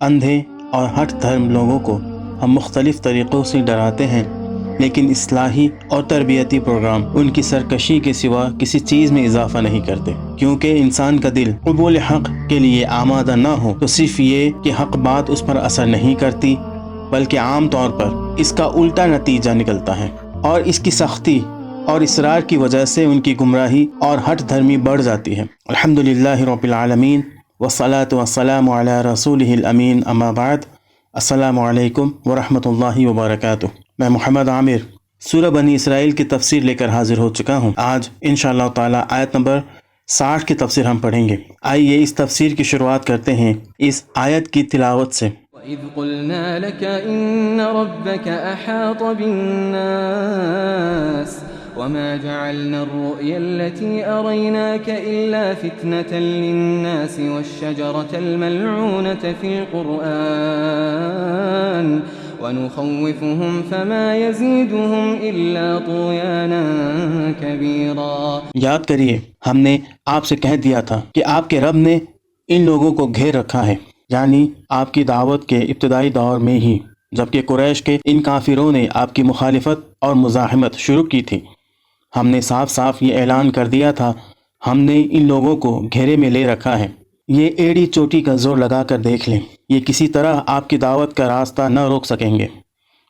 اندھے اور ہٹ دھرم لوگوں کو ہم مختلف طریقوں سے ڈراتے ہیں، لیکن اصلاحی اور تربیتی پروگرام ان کی سرکشی کے سوا کسی چیز میں اضافہ نہیں کرتے، کیونکہ انسان کا دل قبول حق کے لیے آمادہ نہ ہو تو صرف یہ کہ حق بات اس پر اثر نہیں کرتی، بلکہ عام طور پر اس کا الٹا نتیجہ نکلتا ہے، اور اس کی سختی اور اصرار کی وجہ سے ان کی گمراہی اور ہٹ دھرمی بڑھ جاتی ہے۔ الحمدللہ رب العالمین والصلاة والسلام علی رسولہ الامین، اما بعد، السلام علیکم ورحمۃ اللہ وبرکاتہ۔ میں محمد عامر سورہ بنی اسرائیل کی تفسیر لے کر حاضر ہو چکا ہوں۔ آج انشاءاللہ تعالی آیت نمبر 60 کی تفسیر ہم پڑھیں گے۔ آئیے اس تفسیر کی شروعات کرتے ہیں اس آیت کی تلاوت سے۔ وَإِذْ قُلْنَا لَكَ إِنَّ رَبَّكَ أَحَاطَ بِالنَّاسِ وَمَا جَعَلْنَا الرُّؤْيَا الَّتِي أَرَيْنَاكَ إِلَّا فِتْنَةً لِلنَّاسِ وَالشَّجَرَةَ الْمَلْعُونَةَ فِي الْقُرْآنِ وَنُخَوِّفُهُمْ فَمَا يَزِيدُهُمْ إِلَّا طُغْيَانًا كَبِيرًا۔ یاد کریے، ہم نے آپ سے کہہ دیا تھا کہ آپ کے رب نے ان لوگوں کو گھیر رکھا ہے، یعنی آپ کی دعوت کے ابتدائی دور میں ہی، جبکہ قریش کے ان کافروں نے آپ کی مخالفت اور مزاحمت شروع کی تھی۔ ہم نے صاف صاف یہ اعلان کر دیا تھا، ہم نے ان لوگوں کو گھیرے میں لے رکھا ہے۔ یہ ایڑی چوٹی کا زور لگا کر دیکھ لیں، یہ کسی طرح آپ کی دعوت کا راستہ نہ روک سکیں گے،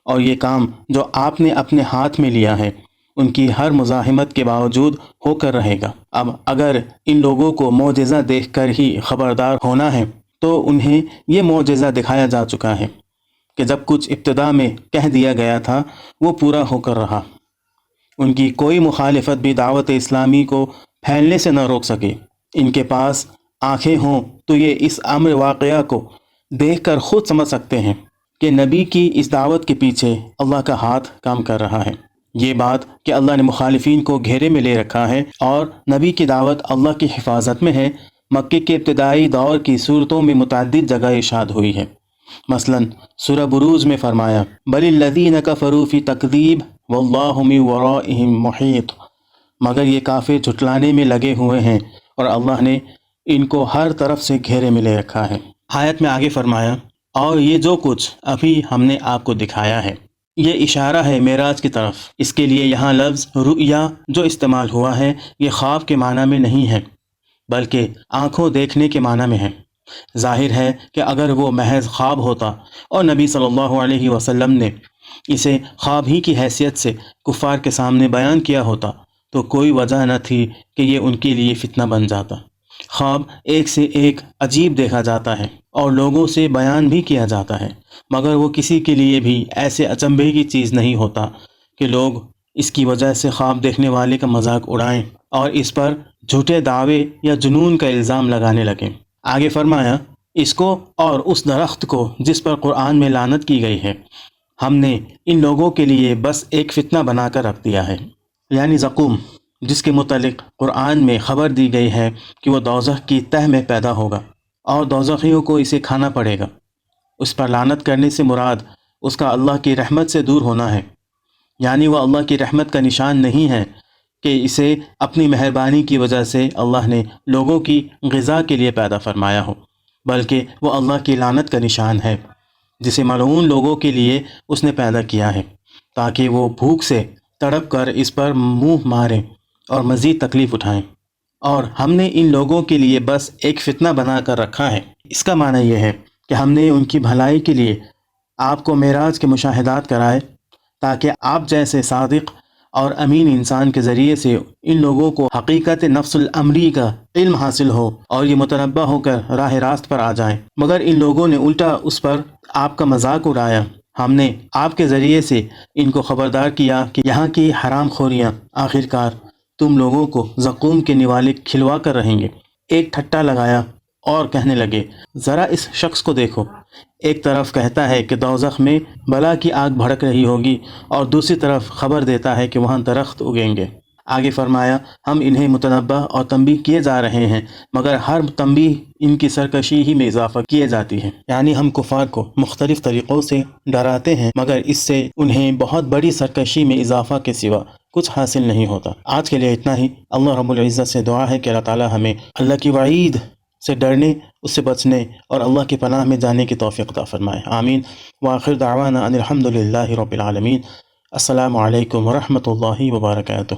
اور یہ کام جو آپ نے اپنے ہاتھ میں لیا ہے ان کی ہر مزاحمت کے باوجود ہو کر رہے گا۔ اب اگر ان لوگوں کو معجزہ دیکھ کر ہی خبردار ہونا ہے تو انہیں یہ معجزہ دکھایا جا چکا ہے کہ جب کچھ ابتدا میں کہہ دیا گیا تھا وہ پورا ہو کر رہا۔ ان کی کوئی مخالفت بھی دعوت اسلامی کو پھیلنے سے نہ روک سکے۔ ان کے پاس آنکھیں ہوں تو یہ اس امر واقعہ کو دیکھ کر خود سمجھ سکتے ہیں کہ نبی کی اس دعوت کے پیچھے اللہ کا ہاتھ کام کر رہا ہے۔ یہ بات کہ اللہ نے مخالفین کو گھیرے میں لے رکھا ہے اور نبی کی دعوت اللہ کی حفاظت میں ہے، مکے کے ابتدائی دور کی صورتوں میں متعدد جگہ ارشاد ہوئی ہے۔ مثلا سورہ بروج میں فرمایا، بل الذین کفروا فی تکذیب واللہ من ورائہم محیط، مگر یہ کافر جھٹلانے میں لگے ہوئے ہیں اور اللہ نے ان کو ہر طرف سے گھیرے میں لے رکھا ہے۔ آیت میں آگے فرمایا، اور یہ جو کچھ ابھی ہم نے آپ کو دکھایا ہے، یہ اشارہ ہے معراج کی طرف۔ اس کے لیے یہاں لفظ رؤیا جو استعمال ہوا ہے یہ خواب کے معنی میں نہیں ہے، بلکہ آنکھوں دیکھنے کے معنی میں ہے۔ ظاہر ہے کہ اگر وہ محض خواب ہوتا اور نبی صلی اللہ علیہ وسلم نے اسے خواب ہی کی حیثیت سے کفار کے سامنے بیان کیا ہوتا تو کوئی وجہ نہ تھی کہ یہ ان کے لیے فتنہ بن جاتا۔ خواب ایک سے ایک عجیب دیکھا جاتا ہے اور لوگوں سے بیان بھی کیا جاتا ہے، مگر وہ کسی کے لیے بھی ایسے اچنبھے کی چیز نہیں ہوتا کہ لوگ اس کی وجہ سے خواب دیکھنے والے کا مذاق اڑائیں اور اس پر جھوٹے دعوے یا جنون کا الزام لگانے لگیں۔ آگے فرمایا، اس کو اور اس درخت کو جس پر قرآن میں لعنت کی گئی ہے ہم نے ان لوگوں کے لیے بس ایک فتنہ بنا کر رکھ دیا ہے، یعنی زقوم، جس کے متعلق قرآن میں خبر دی گئی ہے کہ وہ دوزخ کی تہ میں پیدا ہوگا اور دوزخیوں کو اسے کھانا پڑے گا۔ اس پر لعنت کرنے سے مراد اس کا اللہ کی رحمت سے دور ہونا ہے، یعنی وہ اللہ کی رحمت کا نشان نہیں ہے کہ اسے اپنی مہربانی کی وجہ سے اللہ نے لوگوں کی غذا کے لیے پیدا فرمایا ہو، بلکہ وہ اللہ کی لعنت کا نشان ہے جسے ملعون لوگوں کے لیے اس نے پیدا کیا ہے تاکہ وہ بھوک سے تڑپ کر اس پر منہ ماریں اور مزید تکلیف اٹھائیں، اور ہم نے ان لوگوں کے لیے بس ایک فتنہ بنا کر رکھا ہے۔ اس کا معنی یہ ہے کہ ہم نے ان کی بھلائی کے لیے آپ کو معراج کے مشاہدات کرائے تاکہ آپ جیسے صادق اور امین انسان کے ذریعے سے ان لوگوں کو حقیقت نفس الامری کا علم حاصل ہو اور یہ متنبہ ہو کر راہ راست پر آ جائیں، مگر ان لوگوں نے الٹا اس پر آپ کا مذاق اڑایا۔ ہم نے آپ کے ذریعے سے ان کو خبردار کیا کہ یہاں کی حرام خوریاں آخرکار تم لوگوں کو زقوم کے نوالے کھلوا کر رہیں گے۔ ایک ٹھٹا لگایا اور کہنے لگے، ذرا اس شخص کو دیکھو، ایک طرف کہتا ہے کہ دوزخ میں بلا کی آگ بھڑک رہی ہوگی اور دوسری طرف خبر دیتا ہے کہ وہاں درخت اگیں گے۔ آگے فرمایا، ہم انہیں متنبہ اور تنبیہ کیے جا رہے ہیں، مگر ہر تنبیہ ان کی سرکشی ہی میں اضافہ کیے جاتی ہے، یعنی ہم کفار کو مختلف طریقوں سے ڈراتے ہیں مگر اس سے انہیں بہت بڑی سرکشی میں اضافہ کے سوا کچھ حاصل نہیں ہوتا۔ آج کے لیے اتنا ہی۔ اللہ رب العزت سے دعا ہے کہ اللہ تعالی ہمیں اللہ کی وعید سے ڈرنے، اس سے بچنے اور اللہ کی پناہ میں جانے کی توفیق عطا فرمائے، آمین۔ وآخر دعوانا ان الحمد للہ رب العالمین۔ السلام علیکم ورحمۃ اللہ وبرکاتہ۔